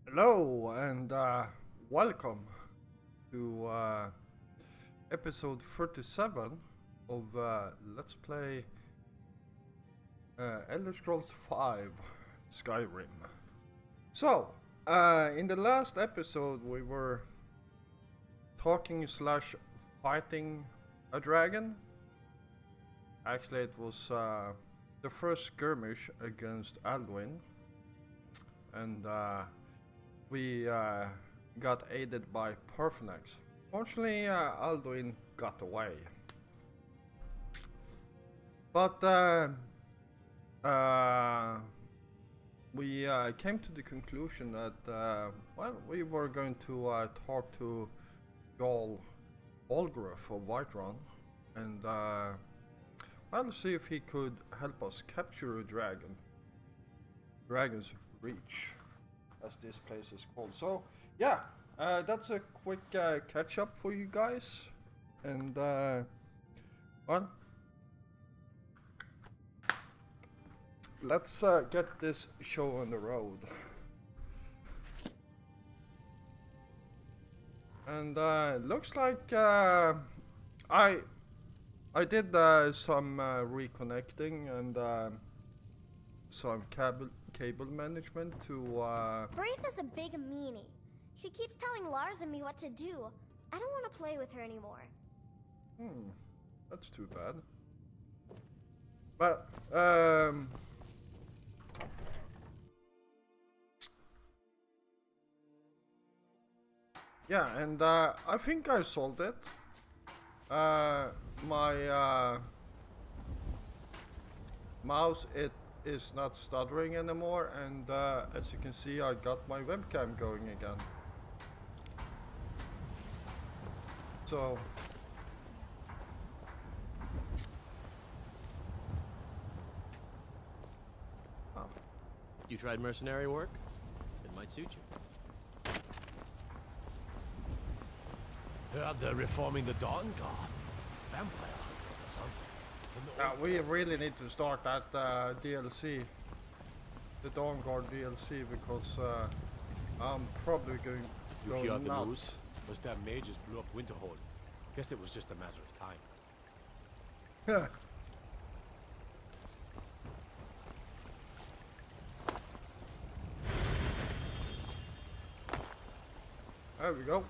Hello and welcome to episode 37 of Let's Play Elder Scrolls 5 Skyrim. So, in the last episode we were talking slash fighting a dragon. Actually it was the first skirmish against Alduin, and we got aided by Parthenax. Fortunately, Alduin got away. But we came to the conclusion that, well, we were going to talk to Jarl Olgraf of Whiterun and, well, see if he could help us capture a dragon. Dragon's Reach, as this place is called. So yeah, that's a quick catch up for you guys, and well, let's get this show on the road. And looks like I did some reconnecting and some cable management to Braith is a big meanie. She keeps telling Lars and me what to do. I don't want to play with her anymore. That's too bad. But yeah, and I think I solved it. My mouse, it is not stuttering anymore, and as you can see, I got my webcam going again. So You tried mercenary work? It might suit you. Heard they're reforming the Dawn Guard. Vampire hunters or something. we really need to start that DLC, the Dawn Guard DLC, because I'm probably going to You go hear the nuts. news? Was that mages blew up Winterhold? Guess it was just a matter of time. Yeah. There we go.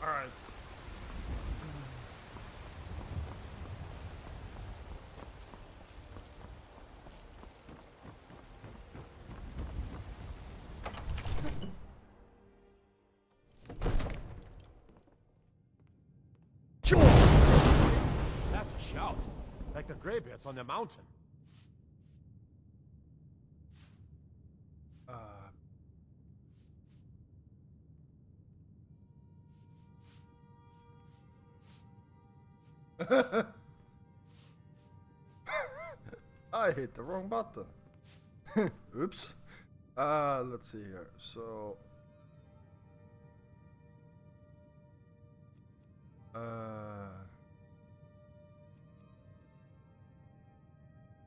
All right. That's a shout. Like the greybeards on the mountain. I hit the wrong button. Oops. Let's see here. So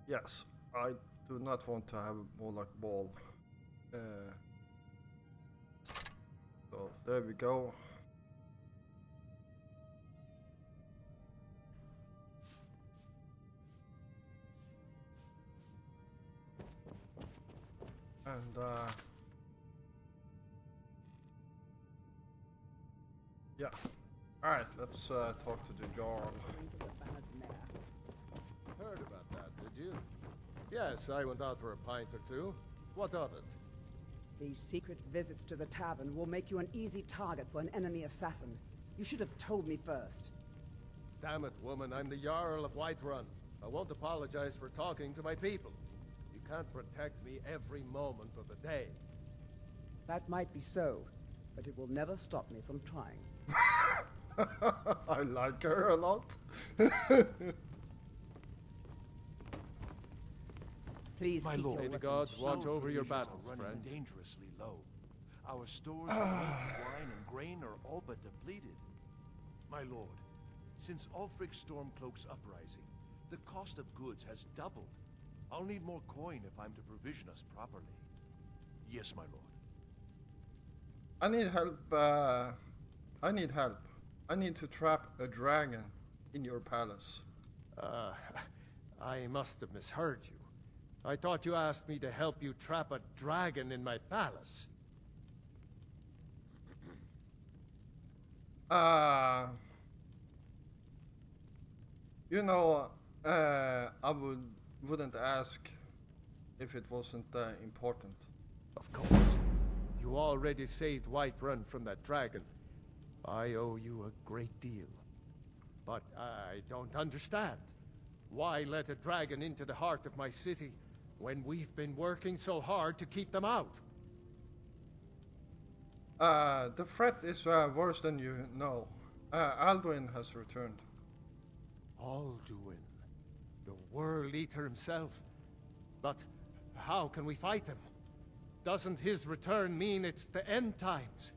yes, I do not want to have more like ball. So there we go. And yeah. Alright, let's talk to the Jarl. Heard about that, did you? Yes, I went out for a pint or two. What of it? These secret visits to the tavern will make you an easy target for an enemy assassin. You should have told me first. Damn it, woman, I'm the Jarl of Whiterun. I won't apologize for talking to my people. You can't protect me every moment of the day. That might be so, but it will never stop me from trying. I like her a lot. Please My keep lord. your May the weapons gods watch sharp. over your Provisions battles, are running friend. dangerously low. Our stores of meat, wine, and grain are all but depleted. My lord, since Ulfric's Stormcloak's uprising, the cost of goods has doubled. I'll need more coin if I'm to provision us properly. Yes, my lord. I need help. I need help. I need to trap a dragon in your palace. I must have misheard you. I thought you asked me to help you trap a dragon in my palace. You know, I wouldn't ask if it wasn't important. Of course. You already saved Whiterun from that dragon. I owe you a great deal. But I don't understand. Why let a dragon into the heart of my city when we've been working so hard to keep them out? The threat is worse than you know. Alduin has returned. Alduin, the World Eater himself. But how can we fight him? Doesn't his return mean it's the end times?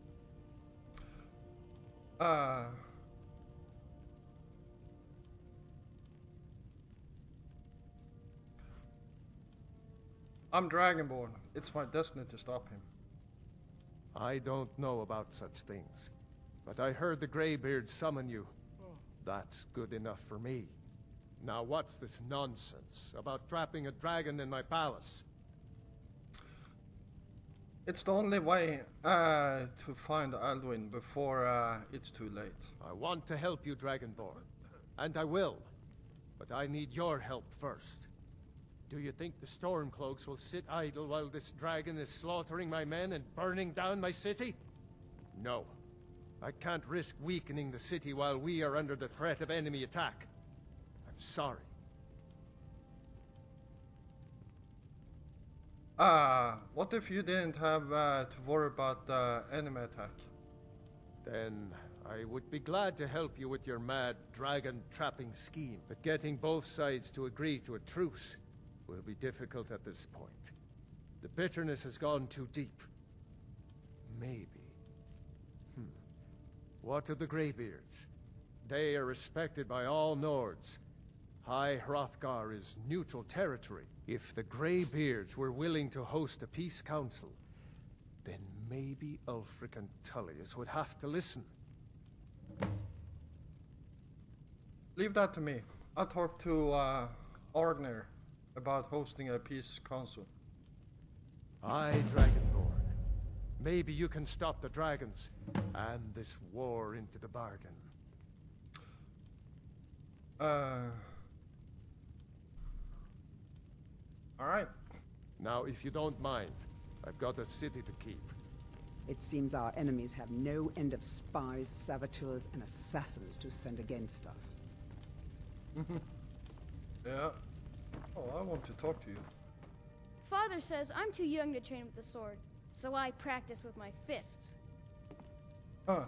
I'm Dragonborn. It's my destiny to stop him. I don't know about such things, but I heard the Greybeard summon you. That's good enough for me. Now what's this nonsense about trapping a dragon in my palace? It's the only way to find Alduin before it's too late. I want to help you, Dragonborn, and I will, but I need your help first. Do you think the Stormcloaks will sit idle while this dragon is slaughtering my men and burning down my city? No. I can't risk weakening the city while we are under the threat of enemy attack. I'm sorry. What if you didn't have to worry about the enemy attack? Then I would be glad to help you with your mad dragon-trapping scheme, but getting both sides to agree to a truce will be difficult at this point. The bitterness has gone too deep. Maybe. What of the Greybeards? They are respected by all Nords. High Hrothgar is neutral territory. If the Greybeards were willing to host a peace council, then maybe Ulfric and Tullius would have to listen. Leave that to me. I'll talk to Orgner about hosting a peace council. Aye, Dragonborn. Maybe you can stop the dragons, and this war into the bargain. Alright. Now, if you don't mind, I've got a city to keep. It seems our enemies have no end of spies, saboteurs, and assassins to send against us. Yeah. Oh, I want to talk to you. Father says I'm too young to train with the sword, so I practice with my fists. Uh-huh.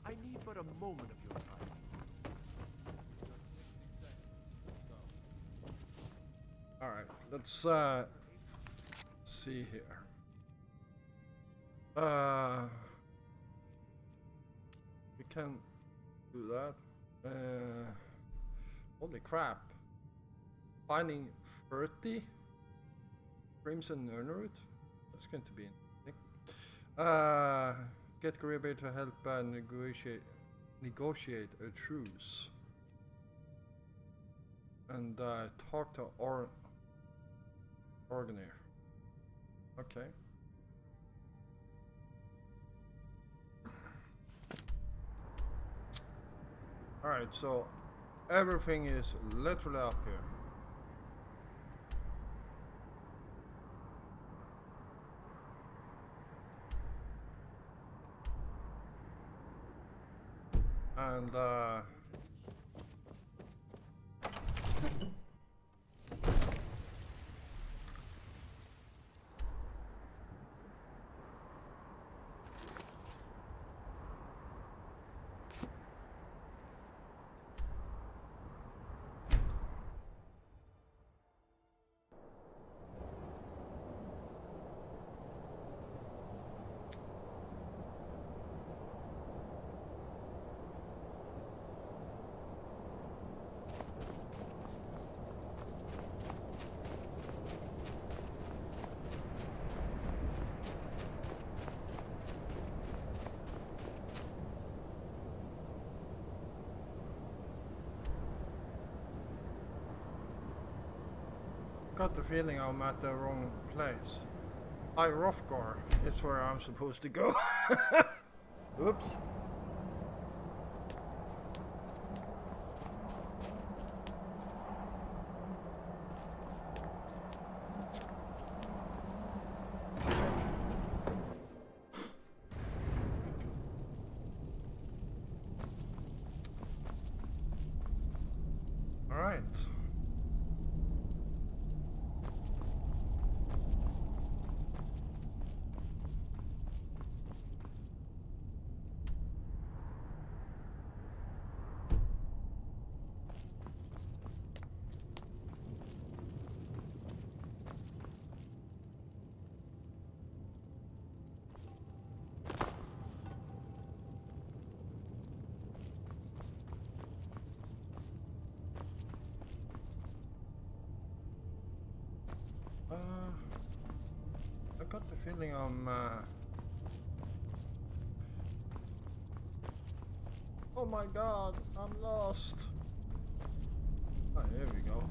I need but a moment of your time. Alright, let's see here. We can do that. Holy crap. Finding 30 Crimson Nernroot? That's going to be interesting. Get Greybeard to help negotiate a truce. And talk to Orgner. Okay. Alright, so everything is literally up here. And got the feeling I'm at the wrong place. Hrothgar is where I'm supposed to go. Oops. All right. I got the feeling I'm oh my god, I'm lost. Oh, here we go.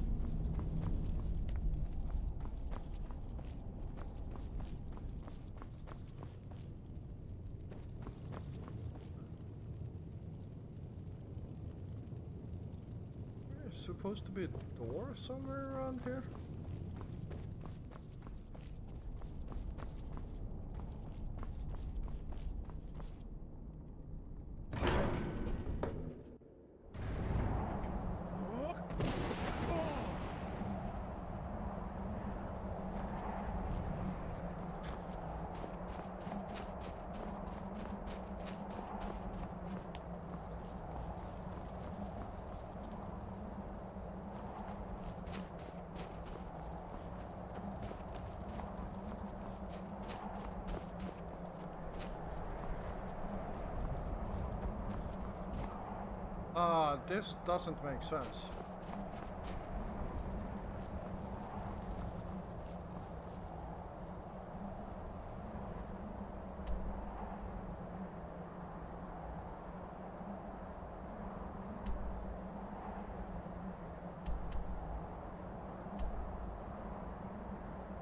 There's supposed to be a door somewhere around here. This doesn't make sense.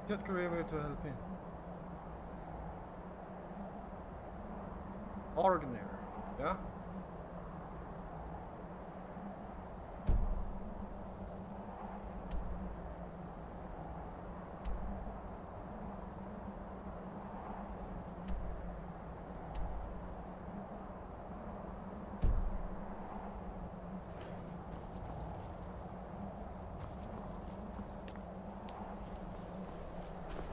Get Graver to help me. Orgner, yeah?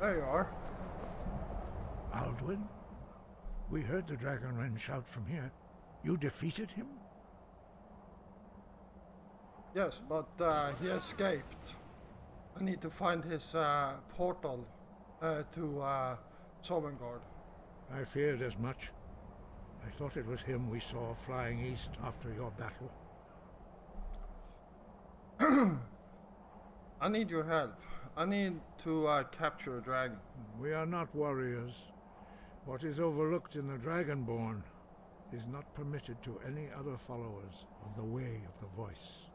There you are. Alduin? We heard the Dragonren shout from here. You defeated him? Yes, but he escaped. I need to find his portal to Sovngarde. I feared as much. I thought it was him we saw flying east after your battle. I need your help. I need to capture a dragon. We are not warriors. What is overlooked in the Dragonborn is not permitted to any other followers of the Way of the Voice.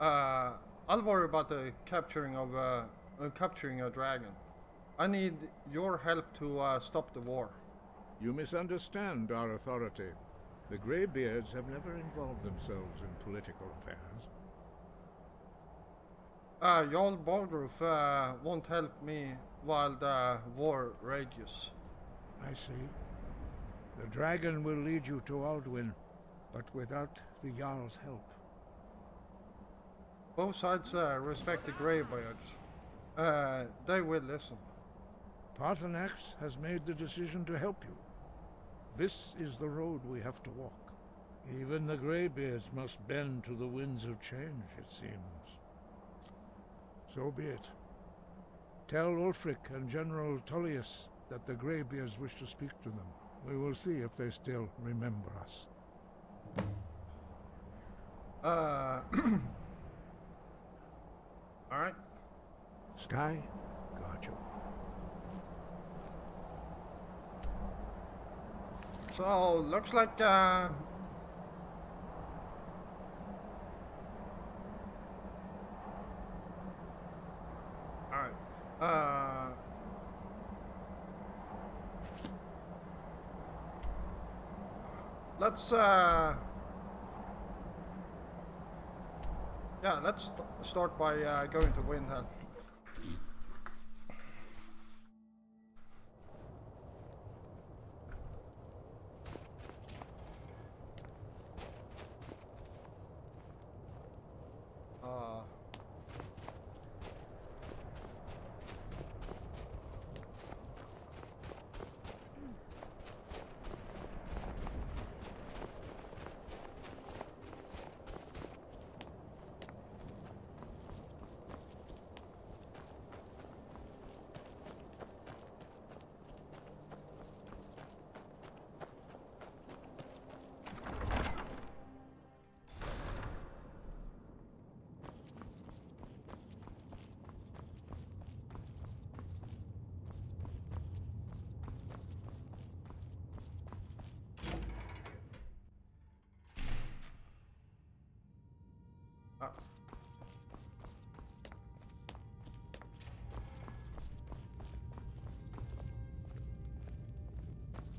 I'll worry about the capturing of capturing a dragon. I need your help to stop the war. You misunderstand our authority. The Greybeards have never involved themselves in political affairs. Jarl Balgruuf won't help me while the war rages. I see. The dragon will lead you to Alduin, but without the Jarl's help. Both sides respect the Greybeards. They will listen. Paarthurnax has made the decision to help you. This is the road we have to walk. Even the Greybeards must bend to the winds of change, it seems. So be it. Tell Ulfric and General Tullius that the Greybeards wish to speak to them. We will see if they still remember us. Alright. Sky, got you. So, looks like let's start by going to Windhelm.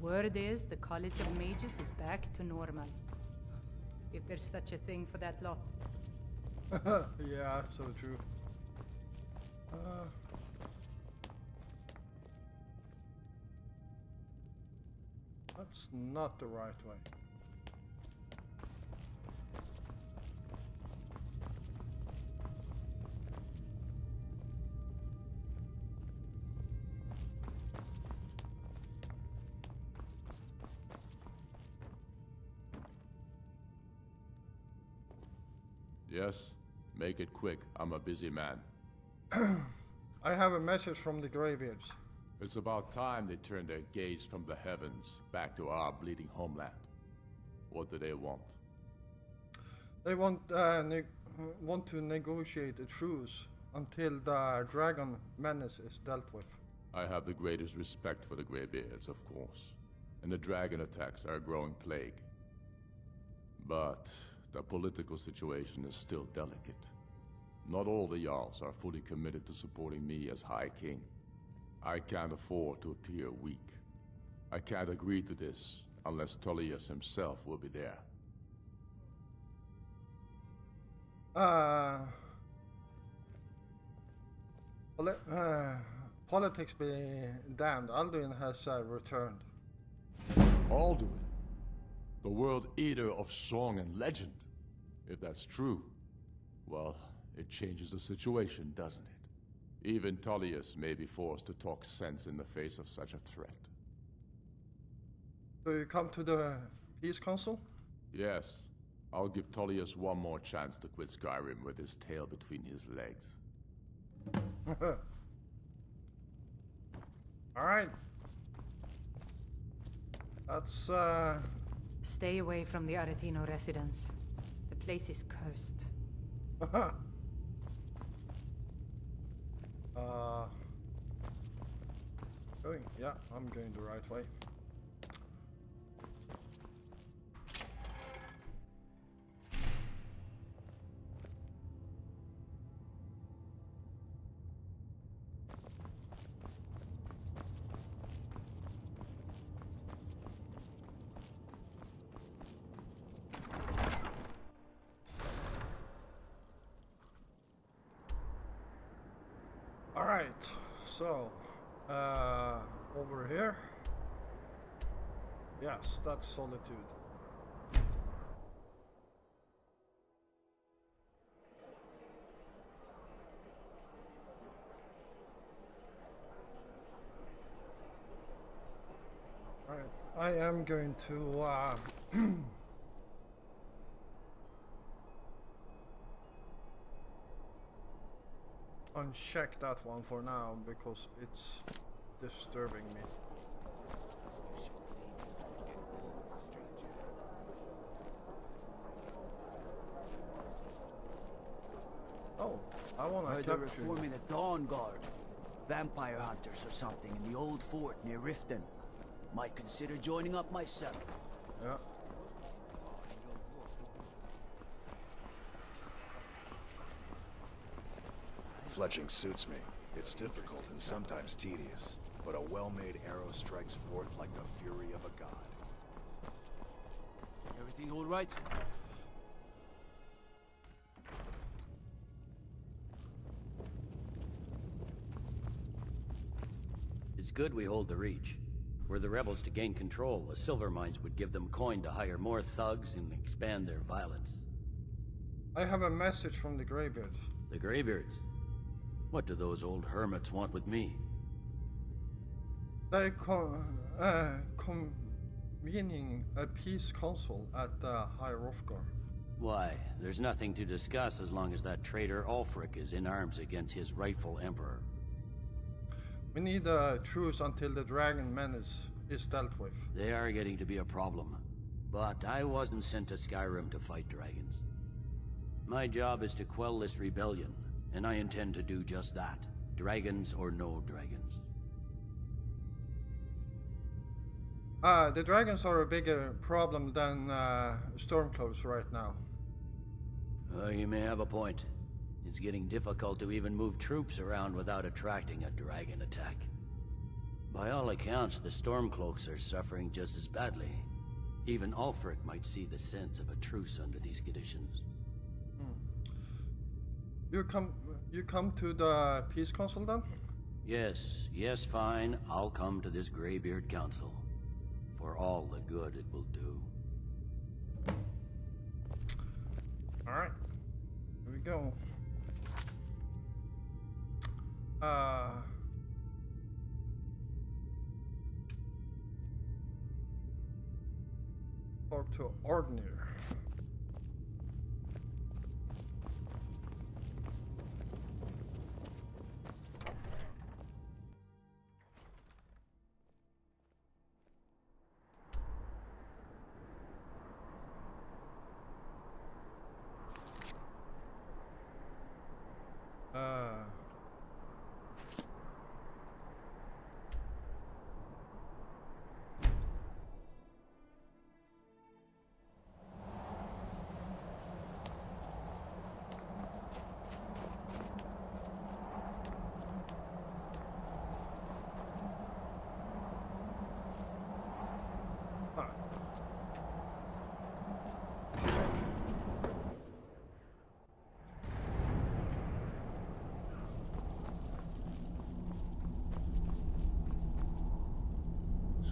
Word is the College of Mages is back to normal. If there's such a thing for that lot. Yeah, so true. That's not the right way. Yes? Make it quick. I'm a busy man. I have a message from the Greybeards. It's about time they turned their gaze from the heavens back to our bleeding homeland. What do they want? They want to negotiate a truce until the dragon menace is dealt with. I have the greatest respect for the Greybeards, of course. And the dragon attacks are a growing plague. But the political situation is still delicate. Not all the Jarls are fully committed to supporting me as High King. I can't afford to appear weak. I can't agree to this unless Tullius himself will be there. Politics be damned. Alduin has returned. Alduin? The world eater of song and legend. If that's true, well, it changes the situation, doesn't it? Even Tullius may be forced to talk sense in the face of such a threat. Do you come to the Peace Council? Yes. I'll give Tullius one more chance to quit Skyrim with his tail between his legs. Alright. That's, Stay away from the Aretino residence. The place is cursed. Going, yeah, I'm going the right way. Alright, so, over here. Yes, that's Solitude. Alright, I am going to, uncheck that one for now because it's disturbing me. Oh, I want to They're capture reforming the Dawn Guard. Vampire hunters or something in the old fort near Riften. Might consider joining up myself. Yeah. Fletching suits me. It's difficult and sometimes tedious, but a well-made arrow strikes forth like the fury of a god. right? It's good we hold the Reach. Were the rebels to gain control, the silver mines would give them coin to hire more thugs and expand their violence. I have a message from the Greybeards. The Greybeards? What do those old hermits want with me? They convening a peace council at High Hrothgar. Why, there's nothing to discuss as long as that traitor Ulfric is in arms against his rightful emperor. We need a truce until the dragon menace is dealt with. They are getting to be a problem. But I wasn't sent to Skyrim to fight dragons. My job is to quell this rebellion, and I intend to do just that. Dragons or no dragons. The dragons are a bigger problem than Stormcloaks right now. You may have a point. It's getting difficult to even move troops around without attracting a dragon attack. By all accounts, the Stormcloaks are suffering just as badly. Even Ulfric might see the sense of a truce under these conditions. You come to the Peace Council then? Yes, fine. I'll come to this Greybeard Council. For all the good it will do. Alright. Here we go. Talk to Ordnir.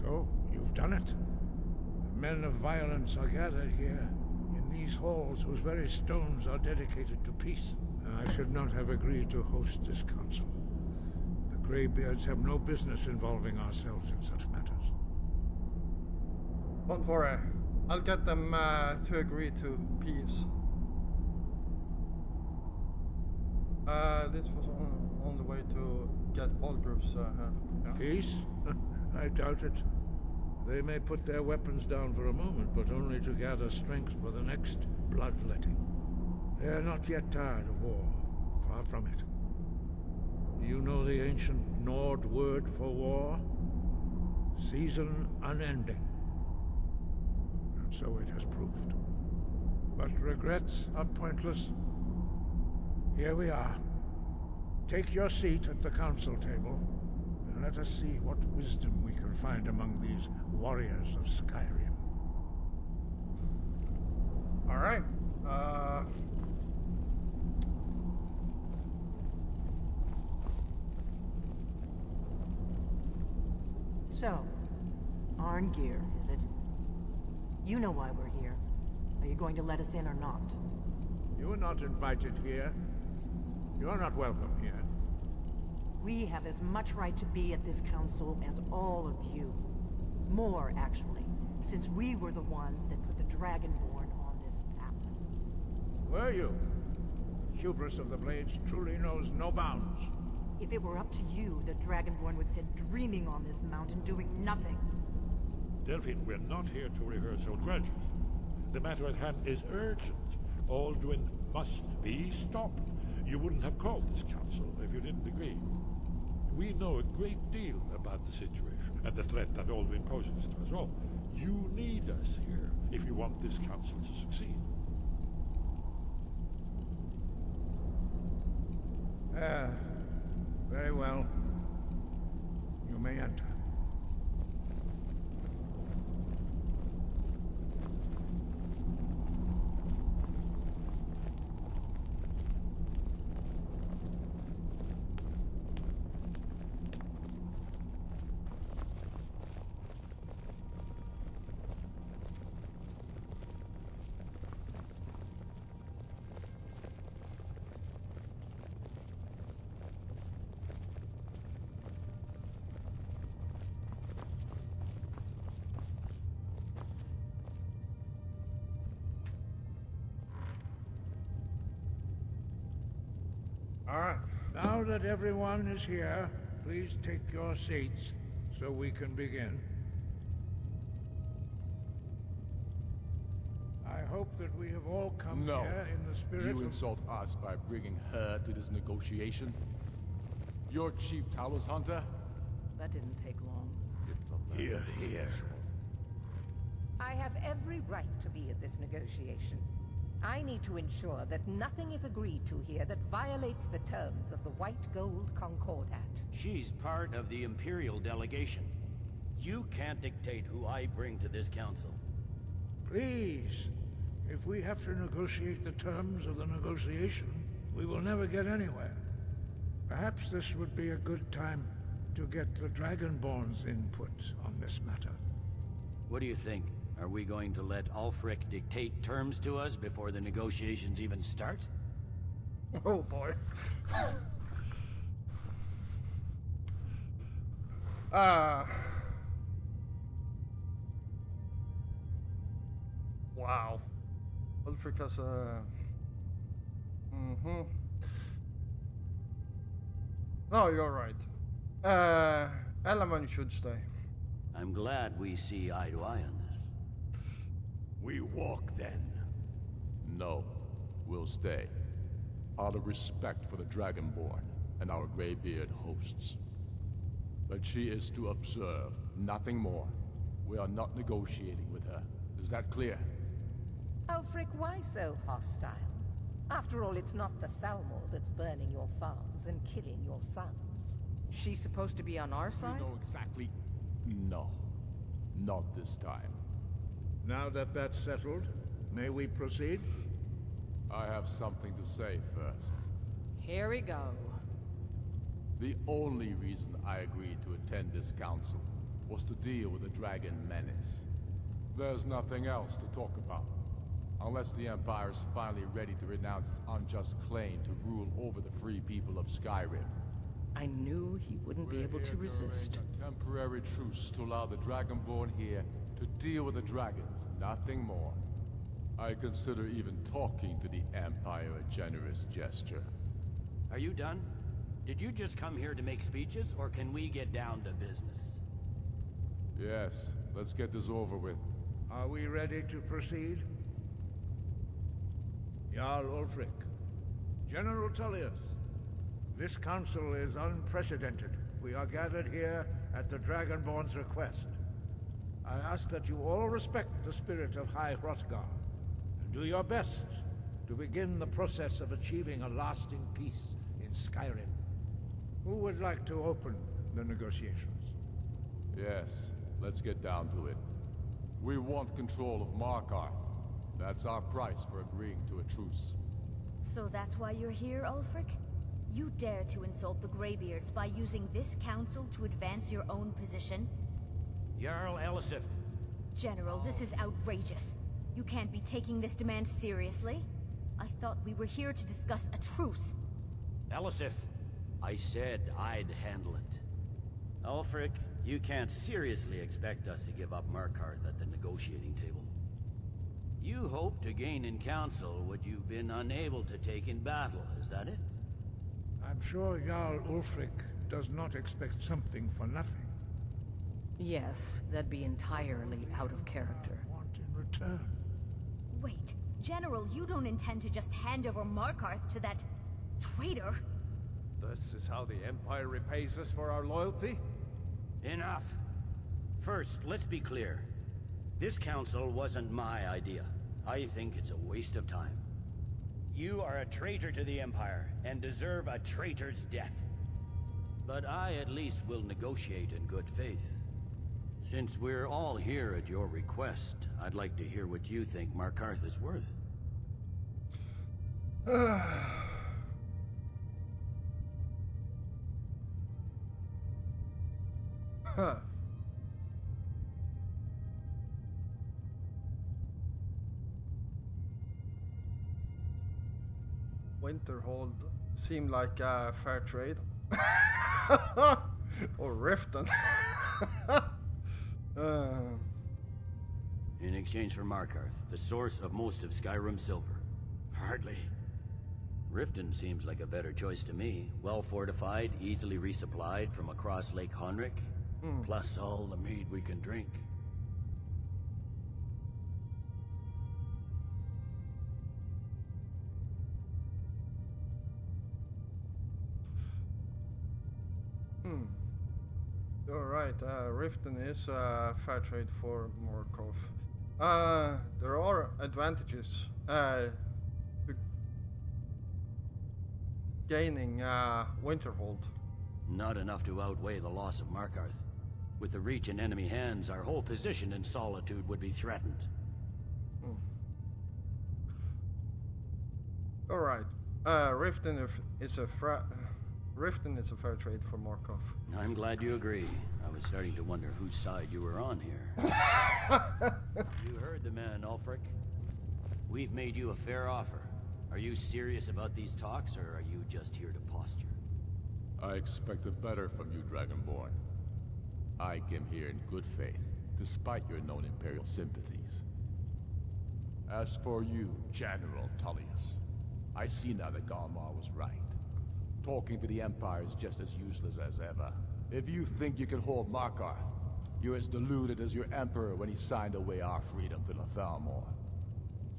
So, you've done it. The men of violence are gathered here, in these halls whose very stones are dedicated to peace. I should not have agreed to host this council. The Greybeards have no business involving ourselves in such matters. Don't worry. I'll get them to agree to peace. This was on the way to get Walgrove's help. Yeah. Peace? I doubt it. They may put their weapons down for a moment, but only to gather strength for the next bloodletting. They are not yet tired of war. Far from it. Do you know the ancient Nord word for war? Season unending. And so it has proved. But regrets are pointless. Here we are. Take your seat at the council table, and let us see what wisdom we can find among these warriors of Skyrim. All right. So, Arngeir, is it? You know why we're here. Are you going to let us in or not? You are not invited here. You are not welcome here. We have as much right to be at this council as all of you. More, actually, since we were the ones that put the Dragonborn on this path. Were you? Hubris of the Blades truly knows no bounds. If it were up to you, the Dragonborn would sit dreaming on this mountain doing nothing. Delphine, we're not here to rehearse old grudges. The matter at hand is urgent. Alduin must be stopped. You wouldn't have called this council if you didn't agree. We know a great deal about the situation and the threat that Alduin poses to us all. You need us here if you want this council to succeed. Very well. You may enter. Alright. Now that everyone is here, please take your seats so we can begin. I hope that we have all come here in the spirit You of... insult us by bringing her to this negotiation? You're Chief Talos Hunter? That didn't take long. Here, here. I have every right to be at this negotiation. I need to ensure that nothing is agreed to here that violates the terms of the White Gold Concordat. She's part of the Imperial delegation. You can't dictate who I bring to this council. Please, if we have to negotiate the terms of the negotiation, we will never get anywhere. Perhaps this would be a good time to get the Dragonborn's input on this matter. What do you think? Are we going to let Ulfric dictate terms to us before the negotiations even start? Oh boy. Wow. Ulfric has a... No, you're right. Element should stay. I'm glad we see eye to eye on this. We walk then. No, we'll stay. Out of respect for the Dragonborn and our Greybeard hosts. But she is to observe, nothing more. We are not negotiating with her. Is that clear? Ulfric, why so hostile? After all, it's not the Thalmor that's burning your farms and killing your sons. She's supposed to be on our side? You know exactly... No. Not this time. Now that that's settled, may we proceed? I have something to say first. Here we go. The only reason I agreed to attend this council was to deal with the Dragon Menace. There's nothing else to talk about. Unless the Empire is finally ready to renounce its unjust claim to rule over the free people of Skyrim. I knew he wouldn't be able to resist. A temporary truce to allow the Dragonborn here to deal with the dragons, nothing more. I consider even talking to the Empire a generous gesture. Are you done? Did you just come here to make speeches, or can we get down to business? Yes, let's get this over with. Are we ready to proceed? Jarl Ulfric, General Tullius, this council is unprecedented. We are gathered here at the Dragonborn's request. I ask that you all respect the spirit of High Hrothgar, and do your best to begin the process of achieving a lasting peace in Skyrim. Who would like to open the negotiations? Yes, let's get down to it. We want control of Markarth. That's our price for agreeing to a truce. So that's why you're here, Ulfric? You dare to insult the Greybeards by using this council to advance your own position? Jarl Elisif. General, this is outrageous. You can't be taking this demand seriously. I thought we were here to discuss a truce. Elisif, I said I'd handle it. Ulfric, you can't seriously expect us to give up Markarth at the negotiating table. You hoped to gain in council what you've been unable to take in battle, is that it? I'm sure Jarl Ulfric does not expect something for nothing. Yes, that'd be entirely out of character. Want in return? Wait, General, you don't intend to just hand over Markarth to that... traitor? This is how the Empire repays us for our loyalty? Enough. First, let's be clear. This council wasn't my idea. I think it's a waste of time. You are a traitor to the Empire, and deserve a traitor's death. But I at least will negotiate in good faith. Since we're all here at your request, I'd like to hear what you think Markarth is worth. Huh. Winterhold seemed like a fair trade. Or Riften. In exchange for Markarth, the source of most of Skyrim's silver. Hardly. Riften seems like a better choice to me. Well fortified, easily resupplied from across Lake Honrick. Plus all the mead we can drink. Alright, Riften is fair trade for Morkov. There are advantages to gaining Winterhold. Not enough to outweigh the loss of Markarth. With the Reach in enemy hands, our whole position in Solitude would be threatened. Alright, Riften is a fair trade for Markov. I'm glad you agree. I was starting to wonder whose side you were on here. You heard the man, Ulfric. We've made you a fair offer. Are you serious about these talks, or are you just here to posture? I expected better from you, Dragonborn. I came here in good faith, despite your known Imperial sympathies. As for you, General Tullius, I see now that Galmar was right. Talking to the Empire is just as useless as ever. If you think you can hold Markarth, you're as deluded as your Emperor when he signed away our freedom to the Thalmor.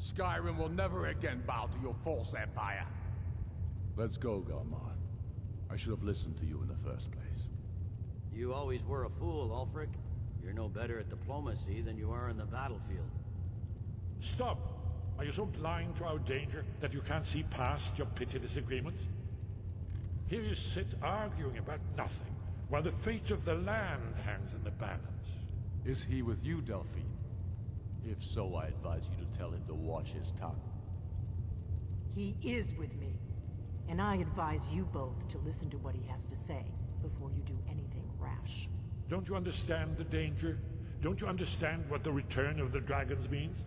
Skyrim will never again bow to your false empire. Let's go, Galmar. I should have listened to you in the first place. You always were a fool, Ulfric. You're no better at diplomacy than you are in the battlefield. Stop! Are you so blind to our danger that you can't see past your petty disagreements? Here you sit arguing about nothing, while the fate of the land hangs in the balance. Is he with you, Delphine? If so, I advise you to tell him to watch his tongue. He is with me, and I advise you both to listen to what he has to say before you do anything rash. Don't you understand the danger? Don't you understand what the return of the dragons means?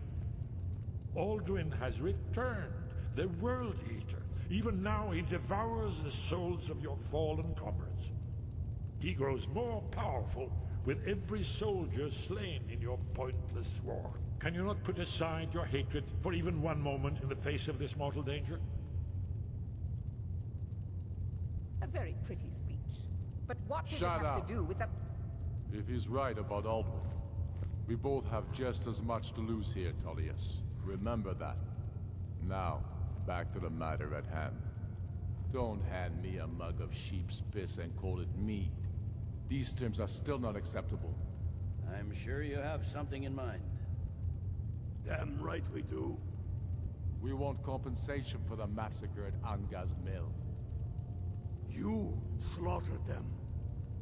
Alduin has returned, the World Eater. Even now he devours the souls of your fallen comrades. He grows more powerful with every soldier slain in your pointless war. Can you not put aside your hatred for even one moment in the face of this mortal danger? A very pretty speech. But what does Shut it have up. to do with the... If he's right about Alduin, we both have just as much to lose here, Tullius. Remember that. Now, back to the matter at hand. Don't hand me a mug of sheep's piss and call it mead. These terms are still not acceptable. I'm sure you have something in mind. Damn right we do. We want compensation for the massacre at Anga's mill. You slaughtered them.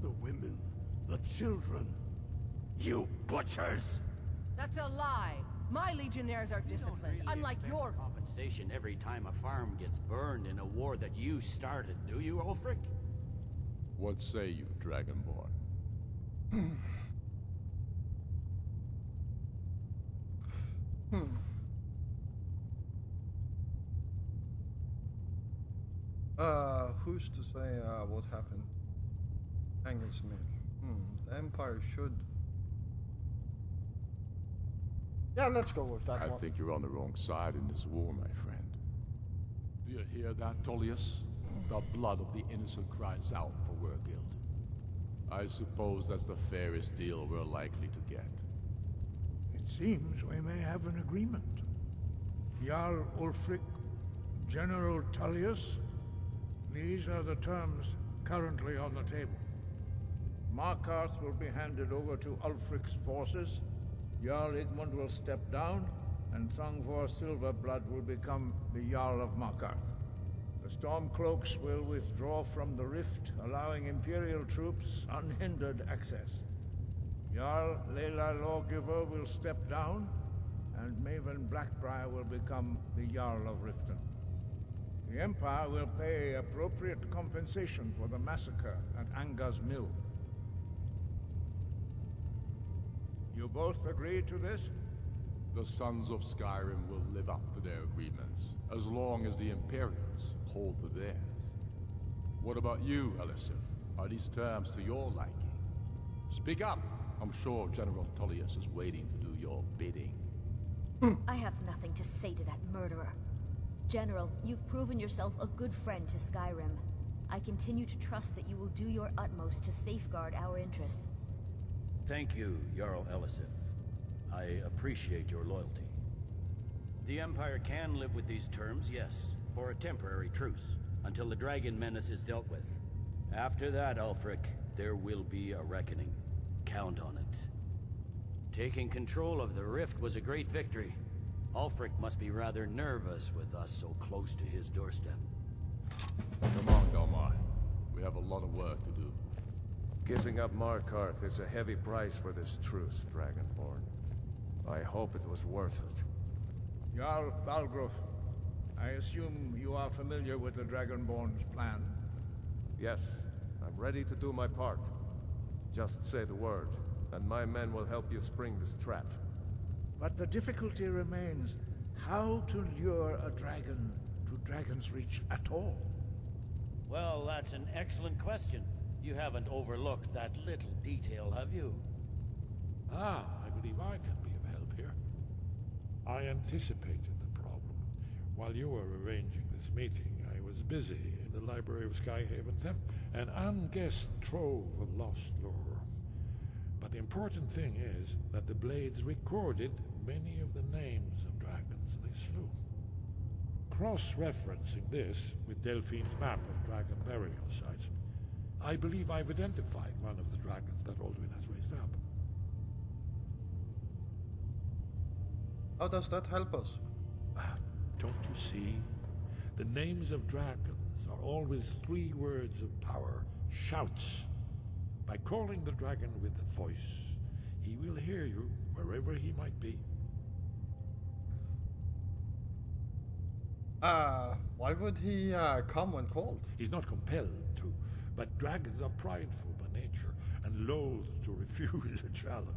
The women, the children. You butchers! That's a lie. My legionnaires are disciplined, unlike your... Compensation every time a farm gets burned in a war that you started, do you, Ulfric? What say you, Dragonborn? Who's to say what happened? Angus Mill. The Empire should... Yeah, let's go with that one. I think you're on the wrong side in this war, my friend. Do you hear that, Tullius? The blood of the innocent cries out for Wergild. I suppose that's the fairest deal we're likely to get. It seems we may have an agreement. Jarl Ulfric, General Tullius, these are the terms currently on the table. Markarth will be handed over to Ulfric's forces, Jarl Igmund will step down, and Thangvor Silverblood will become the Jarl of Markarth. The Stormcloaks will withdraw from the rift, allowing Imperial troops unhindered access. Jarl Leila Lawgiver will step down, and Maven Blackbriar will become the Jarl of Riften. The Empire will pay appropriate compensation for the massacre at Anga's mill. You both agree to this? The Sons of Skyrim will live up to their agreements, as long as the Imperials hold to theirs. What about you, Elisif? Are these terms to your liking? Speak up! I'm sure General Tullius is waiting to do your bidding. I have nothing to say to that murderer. General, you've proven yourself a good friend to Skyrim. I continue to trust that you will do your utmost to safeguard our interests. Thank you, Jarl Elisif. I appreciate your loyalty. The Empire can live with these terms, yes, for a temporary truce, until the dragon menace is dealt with. After that, Ulfric, there will be a reckoning. Count on it. Taking control of the Rift was a great victory. Ulfric must be rather nervous with us so close to his doorstep. Come on, Galmar. We have a lot of work to do. Giving up Markarth is a heavy price for this truce, Dragonborn. I hope it was worth it. Jarl Balgruuf, I assume you are familiar with the Dragonborn's plan? Yes, I'm ready to do my part. Just say the word, and my men will help you spring this trap. But the difficulty remains how to lure a dragon to Dragon's Reach at all. Well, that's an excellent question. You haven't overlooked that little detail, have you? Ah, I believe I can be of help here. I anticipated the problem. While you were arranging this meeting, I was busy in the library of Skyhaven Temp, an unguessed trove of lost lore. But the important thing is that the Blades recorded many of the names of dragons they slew. Cross-referencing this with Delphine's map of dragon burial sites, I believe I've identified one of the dragons that Alduin has raised up. How does that help us? Don't you see? The names of dragons are always 3 words of power, shouts. By calling the dragon with a voice, he will hear you wherever he might be. Why would he come when called? He's not compelled to, but dragons are prideful by nature and loath to refuse a challenge.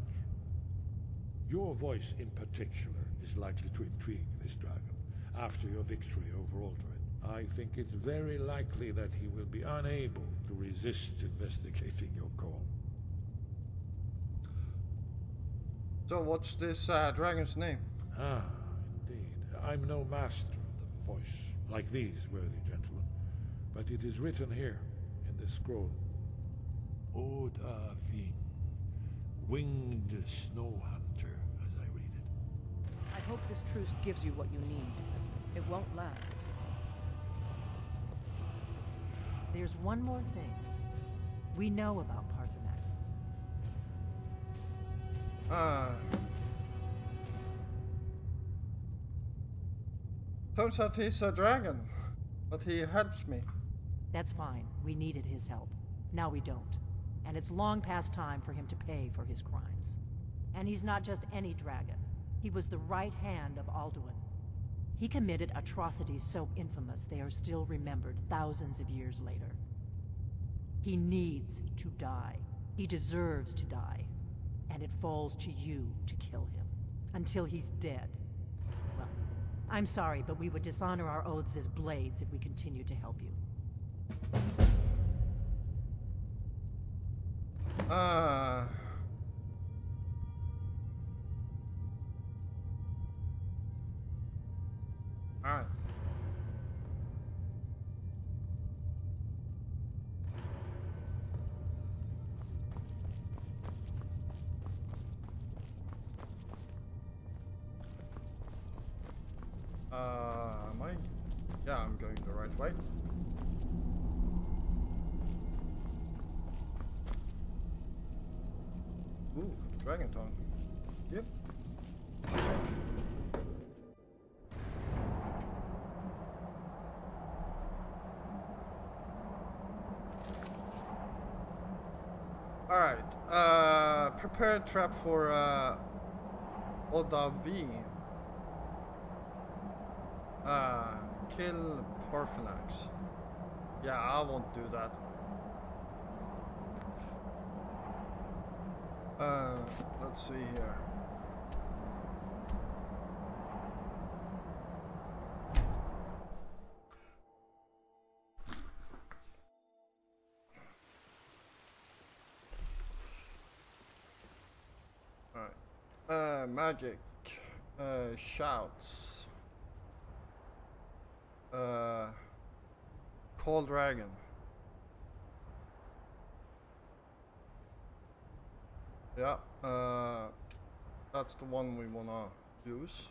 Your voice in particular is likely to intrigue this dragon after your victory over Alduin. I think it's very likely that he will be unable to resist investigating your call. So what's this dragon's name? Ah, indeed. I'm no master of the voice, like these worthy gentlemen, but it is written here in this scroll. Oda Ving, winged snow hunter, as I read it. I hope this truce gives you what you need. It won't last. There's one more thing. We know about Paarthurnax. Turns out he's a dragon, but he helps me. That's fine. We needed his help. Now we don't. And it's long past time for him to pay for his crimes. And he's not just any dragon. He was the right hand of Alduin. He committed atrocities so infamous they are still remembered thousands of years later. He needs to die. He deserves to die. And it falls to you to kill him. Until he's dead. Well, I'm sorry, but we would dishonor our oaths as Blades if we continue to help you. Alright. Am I? Yeah, I'm going the right way. Ooh, dragon tongue. Yep. Alright, prepare a trap for Oda V. Kill Paarthurnax. Yeah, I won't do that. Let's see here. Alright. Magic. Shouts. Call Dragon. Yeah, that's the one we wanna use.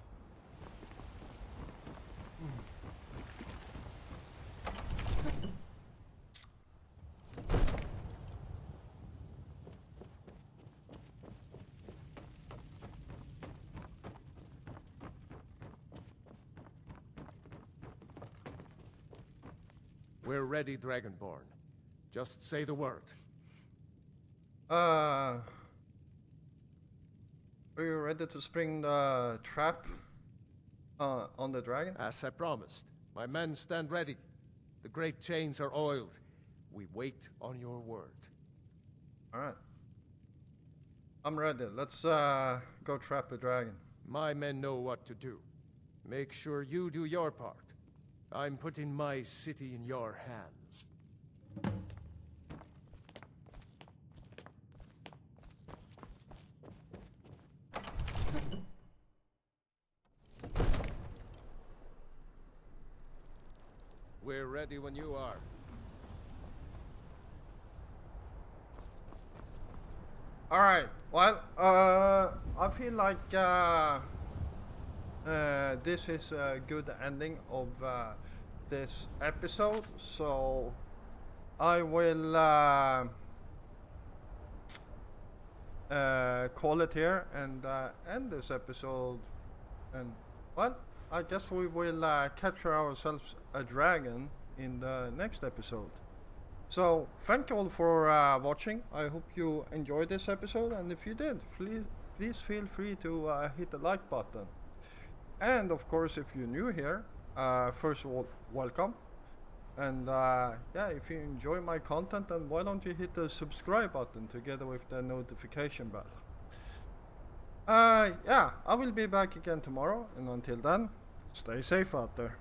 We're ready, Dragonborn. Just say the word. Are you ready to spring the trap on the dragon? As I promised. My men stand ready. The great chains are oiled. We wait on your word. Alright. I'm ready. Let's go trap the dragon. My men know what to do. Make sure you do your part. I'm putting my city in your hands. We're ready when you are. Alright, well, I feel like this is a good ending of this episode, so I will call it here and end this episode. And well, I guess we will capture ourselves a dragon in the next episode. So thank you all for watching. I hope you enjoyed this episode, and if you did, please feel free to hit the like button. And of course, if you're new here, first of all, welcome. And yeah, if you enjoy my content, then why don't you hit the subscribe button together with the notification bell. Yeah, I will be back again tomorrow, and until then, stay safe out there.